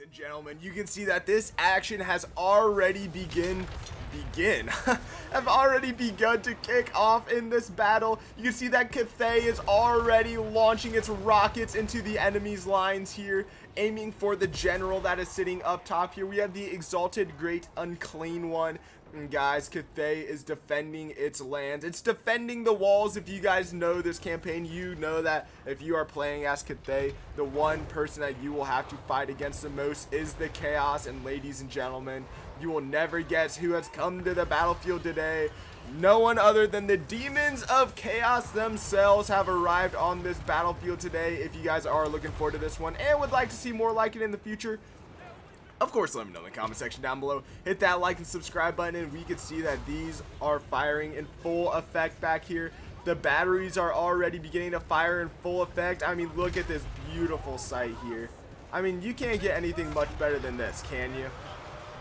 Ladies and gentlemen, you can see that this action has already have already begun to kick off in this battle. You can see that Cathay is already launching its rockets into the enemy's lines here, aiming for the general that is sitting up top here. We have the Exalted Great Unclean One. And guys, Cathay is defending its lands. It's defending the walls. If you guys know this campaign, you know that if you are playing as Cathay, the one person that you will have to fight against the most is the Chaos. And ladies and gentlemen, you will never guess who has come to the battlefield today. No one other than the demons of Chaos themselves have arrived on this battlefield today. If you guys are looking forward to this one and would like to see more like it in the future, of course, let me know in the comment section down below. Hit that like and subscribe button, and we can see that these are firing in full effect back here. The batteries are already beginning to fire in full effect. I mean, look at this beautiful sight here. I mean, you can't get anything much better than this, can you?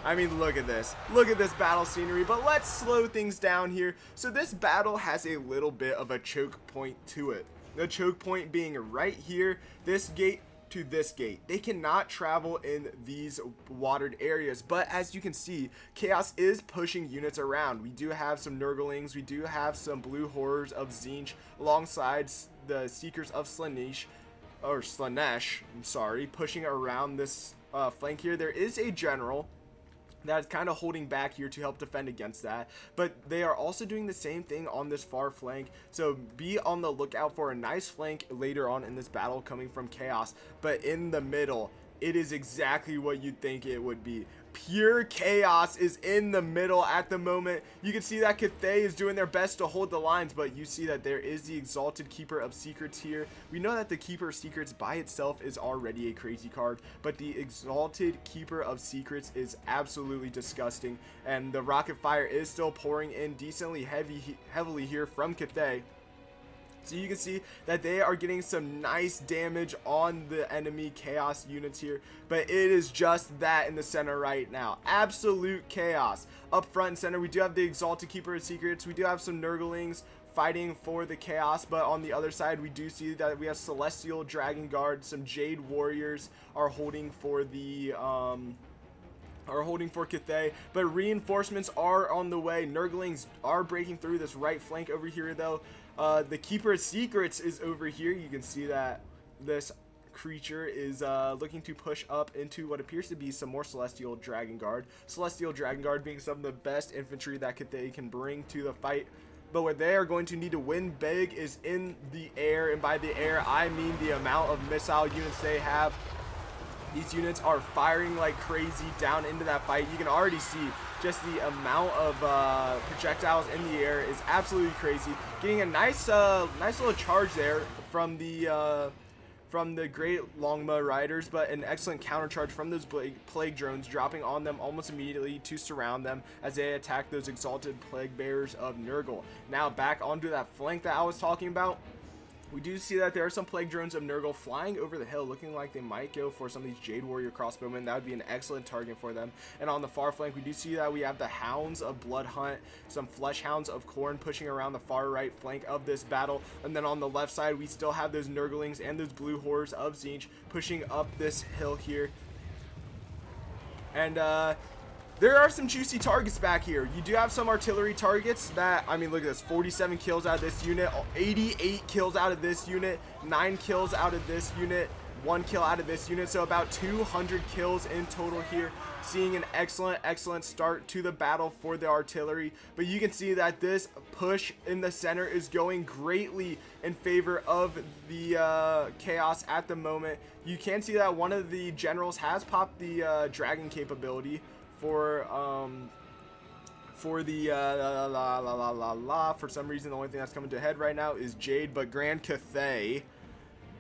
I mean, look at this. Look at this battle scenery. But let's slow things down here. So this battle has a little bit of a choke point to it. The choke point being right here, this gate to this gate. They cannot travel in these watered areas, but as you can see, Chaos is pushing units around. We do have some Nurglings, we do have some Blue Horrors of Tzeentch alongside the Seekers of Slaanesh, I'm sorry, pushing around this flank here. There is a general that's kind of holding back here to help defend against that, but they are also doing the same thing on this far flank, so be on the lookout for a nice flank later on in this battle coming from Chaos. But in the middle, it is exactly what you'd think it would be. Pure chaos is in the middle at the moment. You can see that Cathay is doing their best to hold the lines, but you see that there is the Exalted Keeper of Secrets here. We know that the Keeper of Secrets by itself is already a crazy card, but the Exalted Keeper of Secrets is absolutely disgusting, and the rocket fire is still pouring in decently heavily here from Cathay. So you can see that they are getting some nice damage on the enemy Chaos units here, but it is just that in the center right now. Absolute chaos. Up front and center, we do have the Exalted Keeper of Secrets. We do have some Nurglings fighting for the Chaos, but on the other side, we do see that we have Celestial Dragon Guard. Some Jade Warriors are holding for the Cathay, but reinforcements are on the way. Nurglings are breaking through this right flank over here though. The Keeper of Secrets is over here. You can see that this creature is looking to push up into what appears to be some more Celestial Dragon Guard. Celestial Dragon Guard being some of the best infantry that Cathay can bring to the fight. But what they are going to need to win big is in the air, and by the air I mean the amount of missile units they have. These units are firing like crazy down into that fight. You can already see just the amount of projectiles in the air is absolutely crazy. Getting a nice little charge there from the Great Longma Riders, but an excellent counter charge from those plague drones, dropping on them almost immediately to surround them as they attack those Exalted Plague Bearers of Nurgle. Now back onto that flank that I was talking about. We do see that there are some Plague Drones of Nurgle flying over the hill, looking like they might go for some of these Jade Warrior crossbowmen. That would be an excellent target for them. And on the far flank, we do see that we have the Hounds of Bloodhunt, some Flesh Hounds of Khorne pushing around the far right flank of this battle. And then on the left side, we still have those Nurglings and those Blue Horrors of Tzeentch pushing up this hill here. And there are some juicy targets back here. You do have some artillery targets that, I mean, look at this, 47 kills out of this unit, 88 kills out of this unit, 9 kills out of this unit, 1 kill out of this unit, so about 200 kills in total here. Seeing an excellent start to the battle for the artillery, but you can see that this push in the center is going greatly in favor of the Chaos at the moment. You can see that one of the generals has popped the dragon capability for some reason the only thing that's coming to head right now is Jade, but Grand Cathay,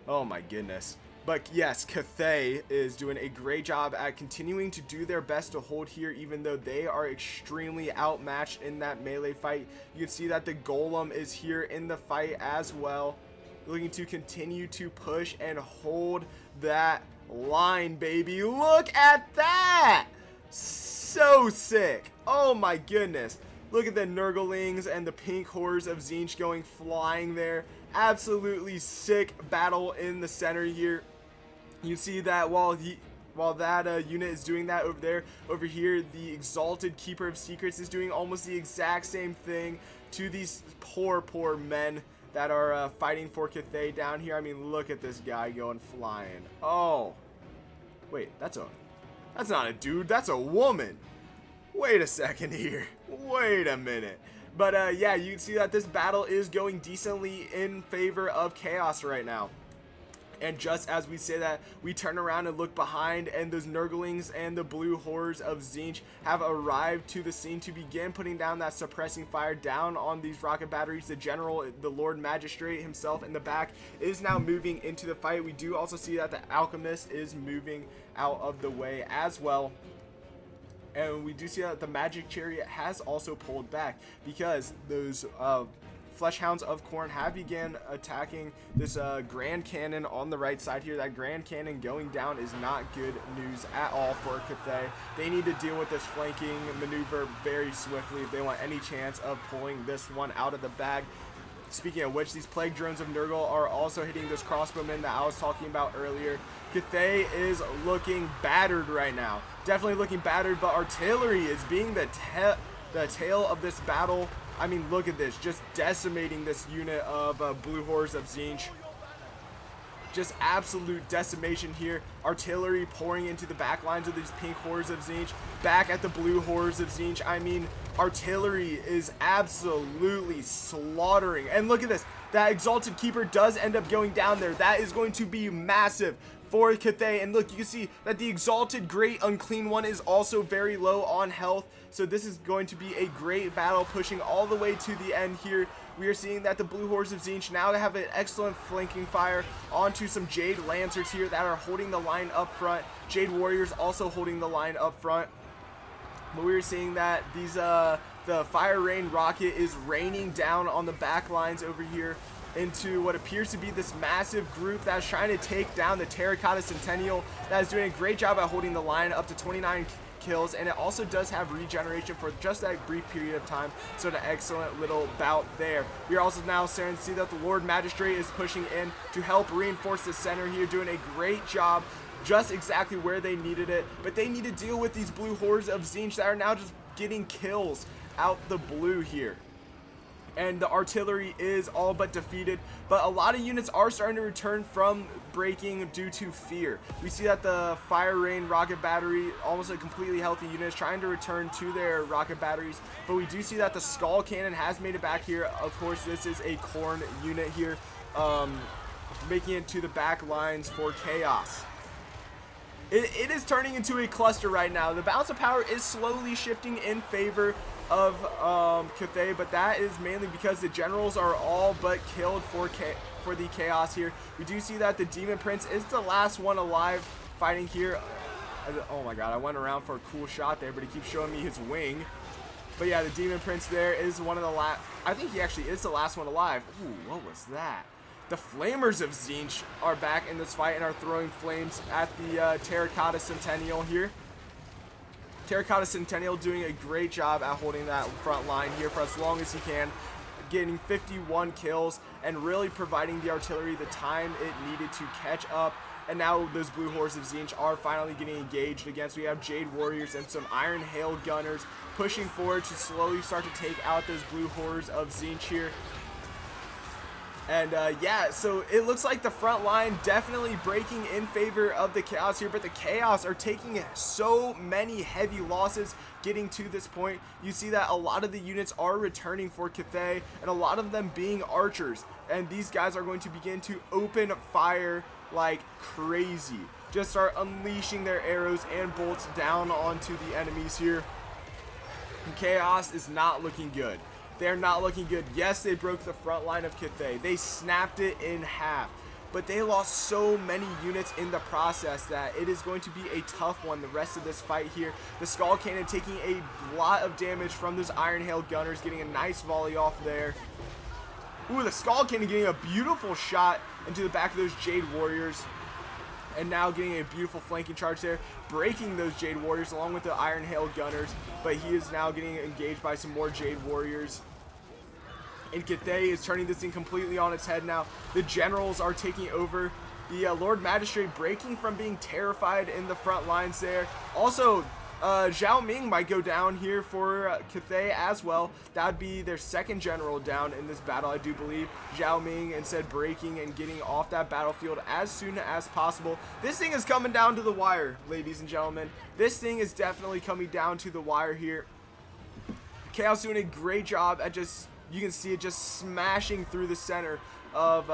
oh my goodness. But yes, Cathay is doing a great job at continuing to do their best to hold here, even though they are extremely outmatched in that melee fight. You can see that the Golem is here in the fight as well, looking to continue to push and hold that line, baby. Look at that! So sick. Oh my goodness. Look at the Nurglings and the pink horrors of Tzeentch going flying there. Absolutely sick battle in the center here. You see that while while that unit is doing that over there, over here, the Exalted Keeper of Secrets is doing almost the exact same thing to these poor men that are fighting for Cathay down here. I mean, look at this guy going flying. Oh, wait, that's not a dude, that's a woman. Wait a second here. Wait a minute. But yeah, you can see that this battle is going decently in favor of Chaos right now. And just as we say that, we turn around and look behind, and those Nurglings and the blue horrors of Tzeentch have arrived to the scene to begin putting down that suppressing fire down on these rocket batteries. The general, the Lord Magistrate himself in the back, is now moving into the fight. We do also see that the Alchemist is moving out of the way as well. And we do see that the Magic Chariot has also pulled back because those Fleshhounds of Khorne have began attacking this Grand Cannon on the right side here. That Grand Cannon going down is not good news at all for Cathay. They need to deal with this flanking maneuver very swiftly if they want any chance of pulling this one out of the bag. Speaking of which, these Plague Drones of Nurgle are also hitting those crossbowmen that I was talking about earlier. Cathay is looking battered right now. Definitely looking battered, but artillery is being the tail of this battle. I mean, look at this, just decimating this unit of blue horrors of Tzeentch. Just absolute decimation here. Artillery pouring into the back lines of these pink horrors of Tzeentch. Back at the blue horrors of Tzeentch, I mean, artillery is absolutely slaughtering. And look at this, that Exalted Keeper does end up going down there. That is going to be massive for Cathay. And look, you can see that the Exalted Great Unclean One is also very low on health. So this is going to be a great battle, pushing all the way to the end here. We are seeing that the blue hordes of Tzeentch now have an excellent flanking fire onto some Jade Lancers here that are holding the line up front. Jade Warriors also holding the line up front. But we are seeing that these the Fire Rain rocket is raining down on the back lines over here into what appears to be this massive group that's trying to take down the Terracotta Centennial. That is doing a great job at holding the line up to 29 kills, and it also does have regeneration for just that brief period of time. So an excellent little bout there. We are also now starting to see that the Lord Magistrate is pushing in to help reinforce the center here, doing a great job just exactly where they needed it. But they need to deal with these blue hordes of Tzeentch that are now just getting kills out the blue here. And the artillery is all but defeated, but a lot of units are starting to return from breaking due to fear. We see that the Fire Rain rocket battery, almost a completely healthy unit, is trying to return to their rocket batteries, but we do see that the Skull Cannon has made it back here. Of course, this is a Khorne unit here, making it to the back lines for Chaos. It is turning into a cluster right now. The balance of power is slowly shifting in favor of Cathay, but that is mainly because the generals are all but killed for the Chaos here. We do see that the Demon Prince is the last one alive fighting here. Oh my god, I went around for a cool shot there, but he keeps showing me his wing. But yeah, the Demon Prince there is one of the last. I think he actually is the last one alive. Ooh, what was that? The Flamers of Tzeentch are back in this fight and are throwing flames at the Terracotta Centennial here. Terracotta Centennial doing a great job at holding that front line here for as long as he can, getting 51 kills and really providing the artillery the time it needed to catch up. And now those blue hordes of Tzeentch are finally getting engaged against. We have Jade Warriors and some Iron Hail Gunners pushing forward to slowly start to take out those blue hordes of Tzeentch here. And yeah, so it looks like the front line definitely breaking in favor of the Chaos here, but the Chaos are taking so many heavy losses getting to this point. You see that a lot of the units are returning for Cathay, and a lot of them being archers. And these guys are going to begin to open fire like crazy. Just start unleashing their arrows and bolts down onto the enemies here. And Chaos is not looking good. They're not looking good. Yes, they broke the front line of Cathay. They snapped it in half. But they lost so many units in the process that it is going to be a tough one the rest of this fight here. The Skull Cannon taking a lot of damage from those Iron Hail Gunners, getting a nice volley off there. Ooh, the Skull Cannon getting a beautiful shot into the back of those Jade Warriors. And now getting a beautiful flanking charge there, breaking those Jade Warriors along with the Iron Hail Gunners. But he is now getting engaged by some more Jade Warriors. And Cathay is turning this thing completely on its head now. The generals are taking over The Lord Magistrate breaking from being terrified in the front lines there. Also, Zhao Ming might go down here for Cathay as well. That would be their second general down in this battle, I do believe. Zhao Ming instead breaking and getting off that battlefield as soon as possible. This thing is coming down to the wire, ladies and gentlemen. This thing is definitely coming down to the wire here. Chaos doing a great job at just, you can see it just smashing through the center of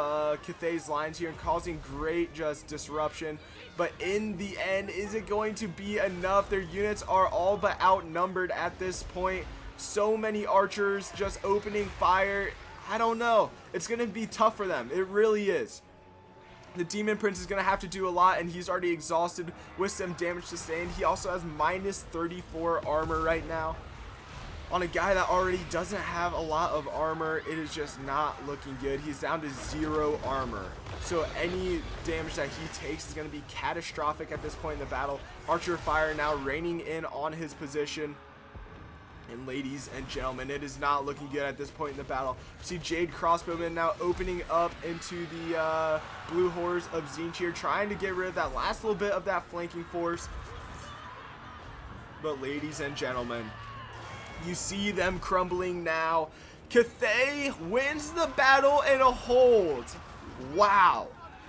Cathay's lines here and causing great just disruption. But in the end, is it going to be enough? Their units are all but outnumbered at this point. So many archers just opening fire. I don't know. It's going to be tough for them. It really is. The Demon Prince is going to have to do a lot, and he's already exhausted with some damage sustained. He also has minus 34 armor right now. On a guy that already doesn't have a lot of armor, it is just not looking good. He's down to 0 armor. So any damage that he takes is going to be catastrophic at this point in the battle. Archer Fire now raining in on his position. And ladies and gentlemen, it is not looking good at this point in the battle. You see Jade Crossbowmen now opening up into the Blue Horse of Zinchir, trying to get rid of that last little bit of that flanking force. But ladies and gentlemen, you see them crumbling now. Cathay wins the battle in a hold. Wow.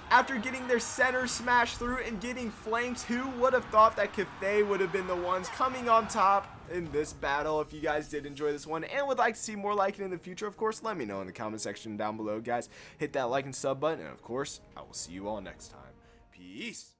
After getting their center smashed through and getting flanked, who would have thought that Cathay would have been the ones coming on top in this battle? If you guys did enjoy this one and would like to see more like it in the future, of course, let me know in the comment section down below, guys. Hit that like and sub button, and of course, I will see you all next time. Peace.